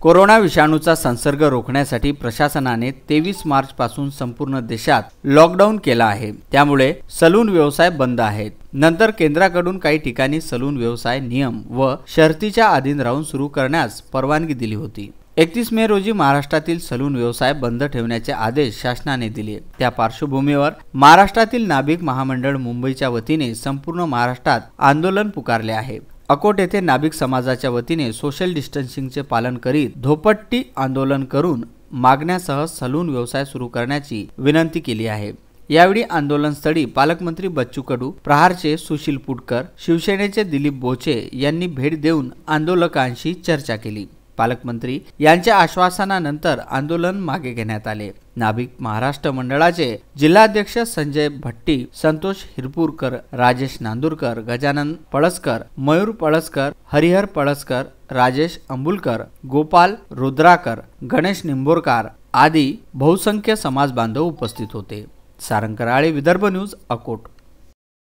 Corona विषाणूचा संसर्ग रोखण्यासाठी प्रशासनाने 23 मार्च पासून संपूर्ण देशात लॉकडाऊन केला आहे। त्यामुळे सलून व्यवसाय बंद आहेत। नंतर केंद्राकडून काही ठिकाणी सलून व्यवसाय नियम व शर्तीच्या अधीन राहून सुरू करण्यास परवानगी दिली होती। 31 मे रोजी महाराष्ट्रातील सलून व्यवसाय बंद ठेवण्याचे आदेश शासनाने दिले। त्या पार्श्वभूमीवर महाराष्ट्रातील नाभिक महामंडळ मुंबईच्या वतीने संपूर्ण महाराष्ट्रात आंदोलन पुकारले आहे। अकोट येथे नाभिक समाजाच्या वतीने सोशल डिस्टन्सिंगचे पालन करीत धोपट्टी आंदोलन करून मागण्यासह सलून व्यवसाय सुरू करण्याची विनंती केली आहे। यावेळी आंदोलनस्थळी पालकमंत्री बच्चू कडू, प्रहारचे सुशील पुटकर, शिवसेनेचे दिलीप बोचे यांनी भेट देऊन आंदोलकांशी चर्चा केली। पालकमंत्री यांच्या आश्वासनानंतर आंदोलन मागे घेण्यात आले। नाभिक महाराष्ट्र मंडळाचे जिल्हाध्यक्ष संजय भट्टी, संतोष हिरपूरकर, राजेश नांदुरकर, गजानन पळसकर, मयूर पळसकर, हरिहर पळसकर, राजेश अंबुलकर, गोपाल रुद्राकर, गणेश निंबोरकर आदी बहुसंख्य समाज बांधव उपस्थित होते। सारंग कराळे, विदर्भ न्यूज, अकोट।